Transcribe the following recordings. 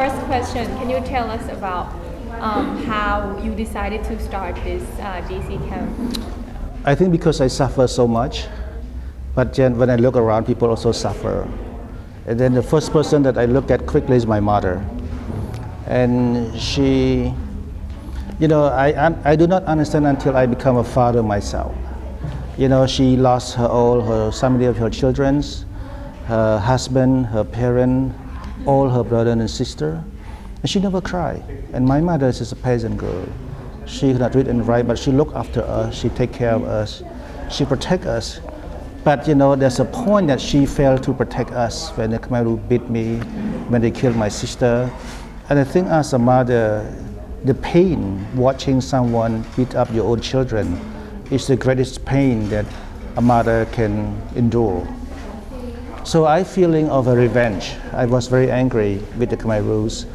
first question, can you tell us about how you decided to start this DC camp? I think because I suffer so much, but then when I look around, people also suffer. And then the first person that I look at quickly is my mother. And she, you know, I do not understand until I become a father myself. You know, she lost so many of her children, her husband, her parent, all her brother and sister, and she never cried. And my mother is a peasant girl. She could not read and write, but she looked after us, she take care of us, she protect us. But you know, there's a point that she failed to protect us when the Khmer beat me, when they killed my sister. And I think as a mother, the pain watching someone beat up your own children is the greatest pain that a mother can endure. So I feeling of a revenge. I was very angry with the Khmer Rouge.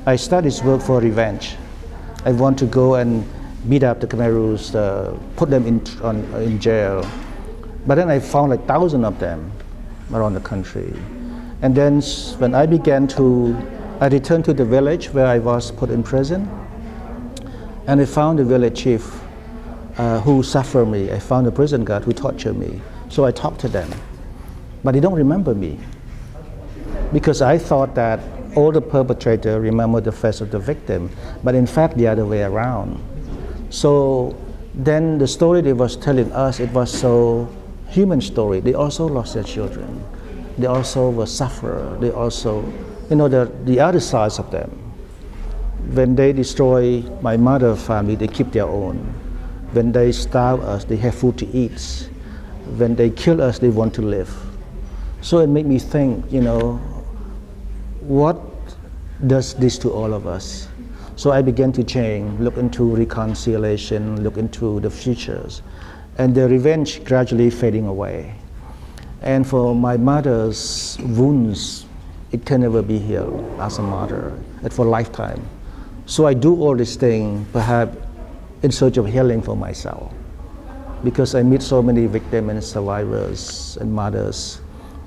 I started this work for revenge. I want to go and beat up the Khmer Rouge, put them in jail. But then I found like thousands of them around the country. And then when I returned to the village where I was put in prison, and I found the village chief who suffered me. I found the prison guard who tortured me. So I talked to them. But they don't remember me. Because I thought that all the perpetrators remember the face of the victim. But in fact, the other way around. So then the story they was telling us, it was so human story. They also lost their children. They also were sufferer. They also, you know, the other sides of them. When they destroy my mother's family, they keep their own. When they starve us, they have food to eat. When they kill us, they want to live. So it made me think, you know, what does this to all of us? So I began to change, look into reconciliation, look into the futures. And the revenge gradually fading away. And for my mother's wounds, it can never be healed as a mother, and for a lifetime. So I do all these things, perhaps in search of healing for myself. Because I meet so many victims and survivors and mothers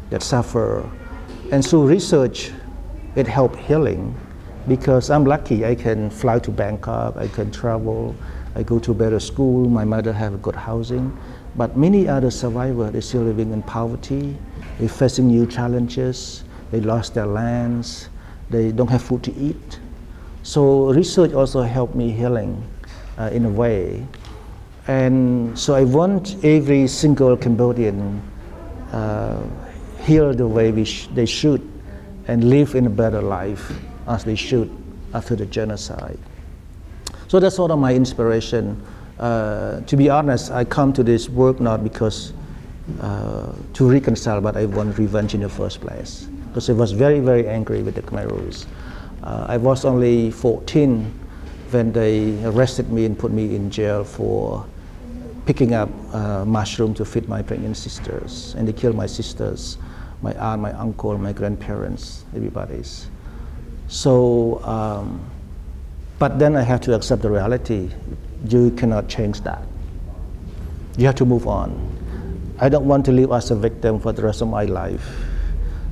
that suffer. And through research, it helped healing. Because I'm lucky, I can fly to Bangkok, I can travel, I go to better school, my mother have good housing. But many other survivors, they're still living in poverty, they're facing new challenges, they lost their lands, they don't have food to eat. So research also helped me healing in a way. And so I want every single Cambodian heal the way they should and live in a better life as they should after the genocide. So that's sort of my inspiration. To be honest, I come to this work not because to reconcile, but I want revenge in the first place. Because I was very, very angry with the Khmer Rouge. I was only 14 when they arrested me and put me in jail for picking up mushroom to feed my pregnant sisters. And they killed my sisters, my aunt, my uncle, my grandparents, everybody's. So, but then I have to accept the reality. You cannot change that. You have to move on. I don't want to live as a victim for the rest of my life.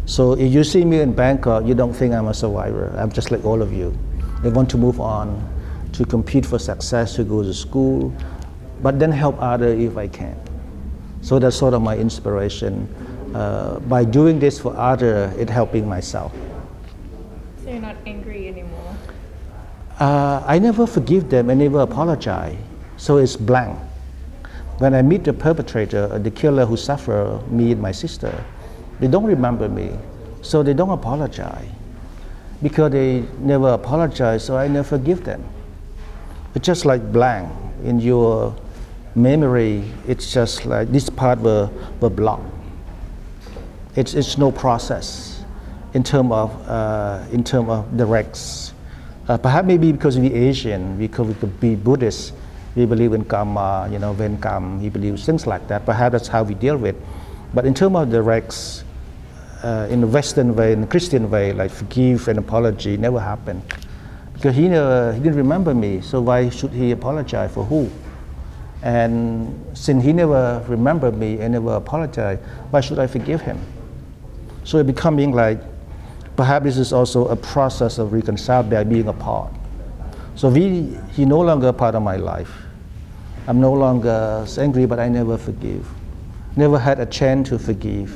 So if you see me in Bangkok, you don't think I'm a survivor. I'm just like all of you. I want to move on, to compete for success, to go to school, but then help others if I can. So that's sort of my inspiration. By doing this for others, it's helping myself. So you're not angry anymore? I never forgive them, I never apologize. So it's blank. When I meet the perpetrator, the killer who suffered me and my sister, they don't remember me, so they don't apologize. Because they never apologize, so I never forgive them. It's just like blank. In your memory, it's just like this part were blocked. It's no process in terms of directs. Perhaps maybe because we're Asian, because we could be Buddhist, we believe in karma, you know, Venkam, we believe things like that. Perhaps that's how we deal with. But in terms of directs, in the Western way, in the Christian way, like forgive and apology, never happened. Because he didn't remember me, so why should he apologize for who? And since he never remembered me and never apologized, why should I forgive him? So it becoming like perhaps this is also a process of reconcile by being apart. So he no longer part of my life. I'm no longer angry, but I never forgive. Never had a chance to forgive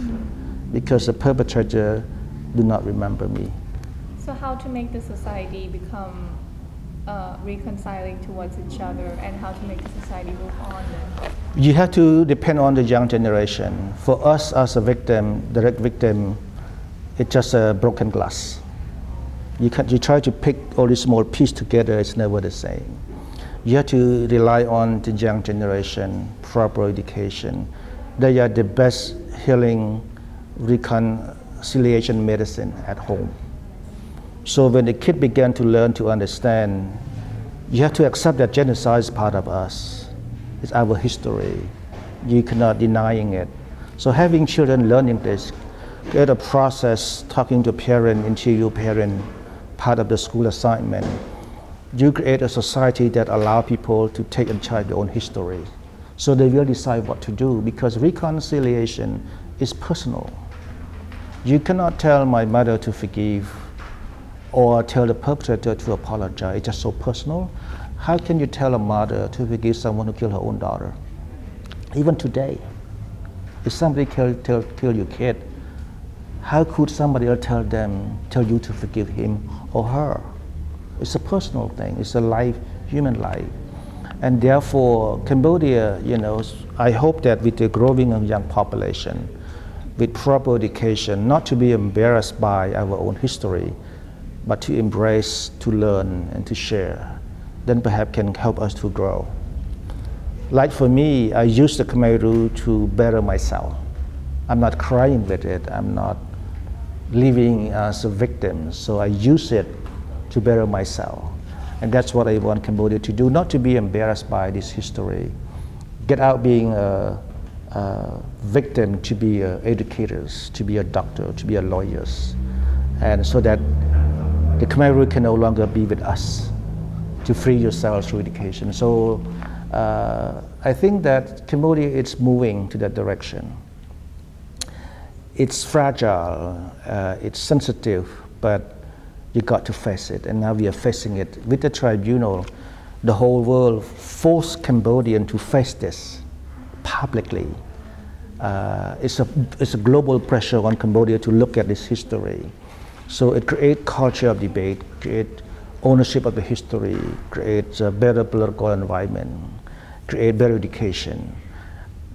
because the perpetrator do not remember me. So how to make the society become reconciling towards each other, and how to make the society move on then? You have to depend on the young generation. For us as a victim, direct victim, it's just a broken glass. You try to pick all these small pieces together, it's never the same. You have to rely on the young generation, proper education. They are the best healing reconciliation medicine at home. So when the kid began to learn to understand, you have to accept that genocide is part of us. It's our history. You cannot denying it. So having children learning this, create a process, talking to parent, until your parent, part of the school assignment. You create a society that allow people to take in charge their own history. So they will decide what to do, because reconciliation is personal. You cannot tell my mother to forgive or tell the perpetrator to apologize. It's just so personal. How can you tell a mother to forgive someone who killed her own daughter? Even today, if somebody kill your kid, how could somebody else tell you to forgive him or her? It's a personal thing. It's a life, human life. And therefore, Cambodia, I hope that with the growing of young population, with proper education, not to be embarrassed by our own history, but to embrace, to learn, and to share, then perhaps can help us to grow. Like for me, I use the Khmer Rouge to better myself. I'm not crying with it. I'm not living as a victim. So I use it to better myself. And that's what I want Cambodia to do, not to be embarrassed by this history. Get out being a victim, to be educators, to be a doctor, to be a lawyers. And so that the Khmer Rouge can no longer be with us, to free yourself through education. So I think that Cambodia is moving to that direction. It's fragile, it's sensitive, but you got to face it, and now we are facing it. With the tribunal, the whole world forced Cambodian to face this publicly. It's a global pressure on Cambodia to look at this history. So it creates culture of debate, create ownership of the history, creates a better political environment, create better education.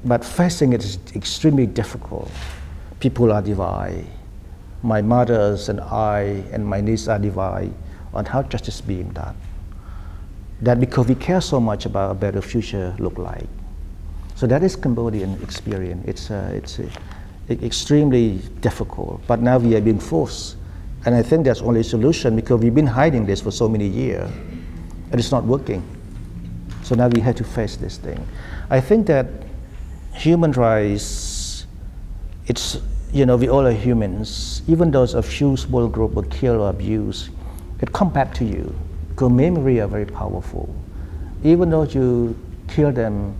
But facing it is extremely difficult. People are divided. My mothers and I and my niece are divided on how justice is being done. That because we care so much about a better future look like. So that is Cambodian experience. It's extremely difficult, but now we are being forced. And I think that's only a solution, because we've been hiding this for so many years and it's not working. So now we have to face this thing. I think that human rights, we all are humans. Even those a few small group were killed or abused, it come back to you, because memory are very powerful. Even though you kill them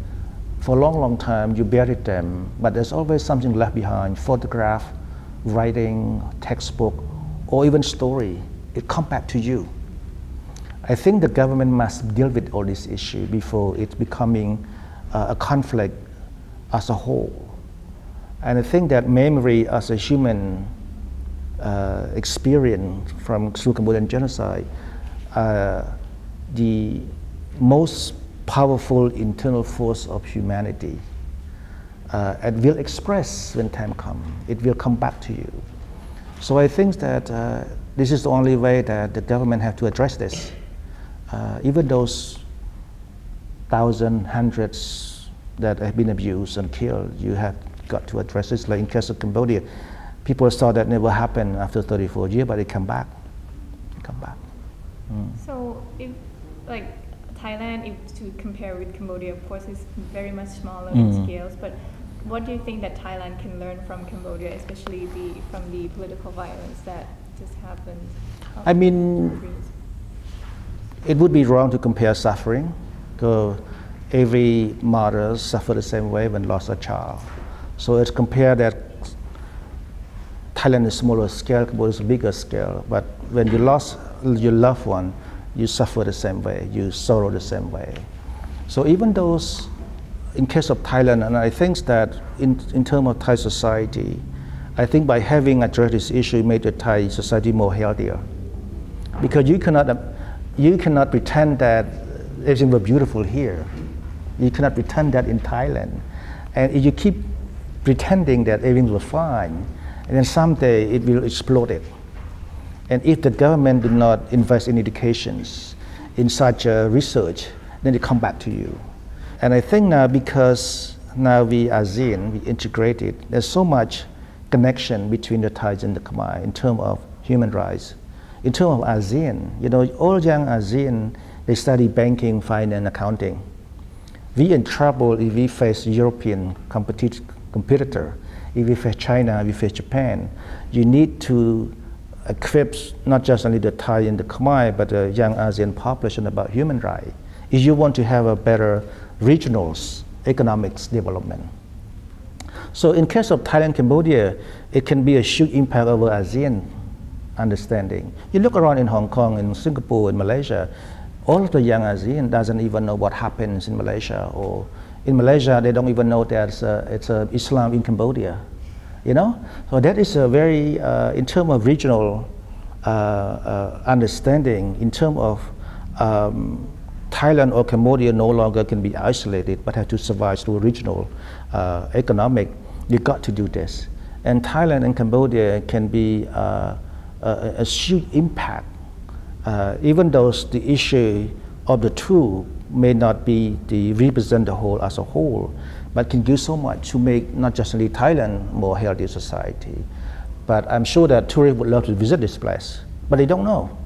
for a long, long time, you buried them, but there's always something left behind, photograph, writing, textbook, or even story. It come back to you. I think the government must deal with all these issues before it's becoming a conflict as a whole. And I think that memory as a human experience through Cambodian genocide, the most powerful internal force of humanity. It will express when time comes. It will come back to you. So I think that this is the only way that the government have to address this. Even those thousands, hundreds that have been abused and killed, you have got to address this. Like in case of Cambodia, people saw that never happened after 34 years, but they come back. So if, like, Thailand, if to compare with Cambodia, of course, is very much smaller in scales, but what do you think that Thailand can learn from Cambodia, especially from the political violence that just happened? I mean, it would be wrong to compare suffering, because every mother suffered the same way when lost a child. So it's compare that Thailand is smaller scale, Cambodia is a bigger scale. But when you lost your loved one, you suffer the same way, you sorrow the same way. So even those, in case of Thailand, and I think that in terms of Thai society, I think by having addressed this issue, it made the Thai society more healthier. Because you cannot pretend that everything was beautiful here. You cannot pretend that in Thailand. And if you keep pretending that everything was fine, and then someday it will explode it. And if the government do not invest in educations, in such research, then it come back to you. And I think now because now we ASEAN, we integrated, there's so much connection between the Thais and the Khmer in terms of human rights. In terms of ASEAN, you know, all young ASEAN, they study banking, finance, accounting. We in trouble if we face European competitor. If we face China, if we face Japan, you need to equip not just only the Thai and the Khmer, but the young ASEAN population about human rights. If you want to have a better regional economics development. So in case of Thailand, Cambodia, it can be a huge impact over ASEAN understanding. You look around in Hong Kong, in Singapore, in Malaysia, all of the young ASEAN doesn't even know what happens in Malaysia, or in Malaysia they don't even know that it's Islam in Cambodia, you know. So that is a very, in terms of regional understanding, in terms of Thailand or Cambodia no longer can be isolated, but have to survive through regional economic. You got to do this, and Thailand and Cambodia can be a huge impact. Even though the issue of the two may not be represent the whole as a whole, but can do so much to make not just only Thailand more healthy society, but I'm sure that tourists would love to visit this place, but they don't know.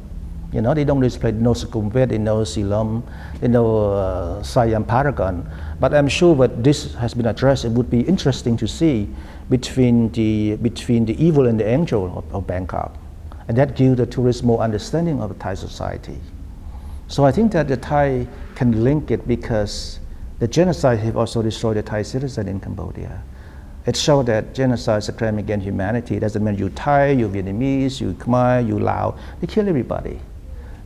You know, they don't know this place, they know Sukhumvit, they know Silom, they know Siam Paragon, but I'm sure that this has been addressed. It would be interesting to see between the evil and the angel of Bangkok. And that gives the tourists more understanding of the Thai society. So I think that the Thai can link it because the genocide have also destroyed the Thai citizen in Cambodia. It showed that genocide is a crime against humanity. It doesn't mean you Thai, you Vietnamese, you Khmer, you Lao. They kill everybody.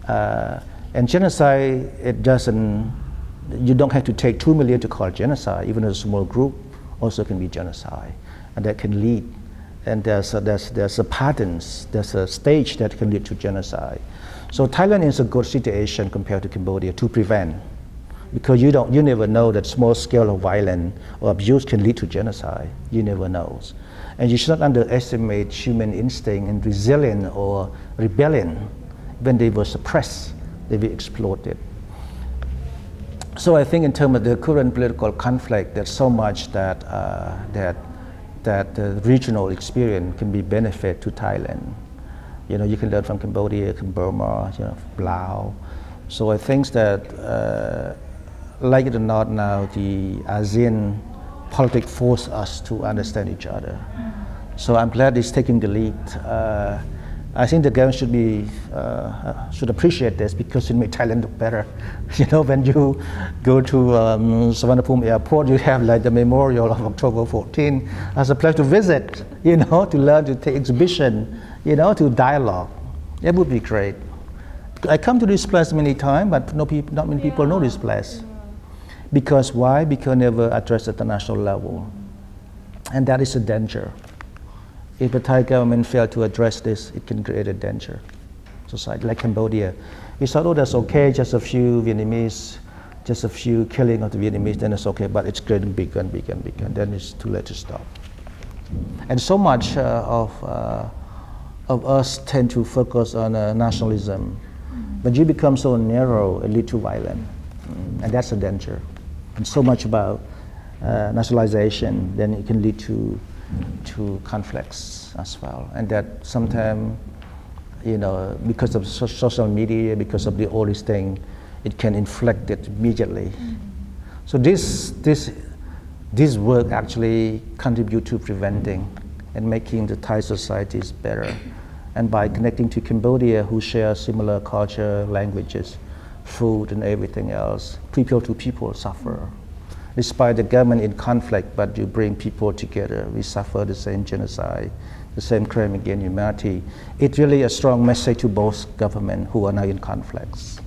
And genocide, it doesn't, you don't have to take 2 million to call it genocide. Even a small group also can be genocide. And that can lead. And there's a patterns, there's a stage that can lead to genocide. So Thailand is a good situation compared to Cambodia to prevent, because you never know that small scale of violence or abuse can lead to genocide. You never know. And you should not underestimate human instinct and resilience or rebellion. When they were suppressed, they were exploited. So I think in terms of the current political conflict, there's so much that the regional experience can be benefit to Thailand. You know, you can learn from Cambodia, from Burma, you know, Laos. So I think that, like it or not now, the ASEAN politics force us to understand each other. So I'm glad it's taking the lead. I think the government should appreciate this because it makes Thailand look better. You know, when you go to Suvarnabhumi Airport, you have like the memorial of October 14 as a place to visit, you know, to learn, to take exhibition, you know, to dialogue. That would be great. I come to this place many times, but not many people know this place. Because why? Because never addressed at the national level. And that is a danger. If the Thai government fails to address this, it can create a danger. Society like Cambodia, we thought, oh, that's okay, just a few Vietnamese, just a few killing of the Vietnamese, then it's okay, but it's getting bigger and bigger and bigger, and then it's too late to stop. And so much of us tend to focus on nationalism. When you become so narrow, it leads to violence, and that's a danger. And so much about nationalization, then it can lead to conflicts as well, and that sometimes, you know, because of social media, because of all these things, it can inflict it immediately. So this work actually contribute to preventing and making the Thai societies better, and by connecting to Cambodia, who share similar culture, languages, food, and everything else, people to people suffer. Despite the government in conflict, but you bring people together. We suffer the same genocide, the same crime against humanity. It's really a strong message to both governments who are now in conflicts.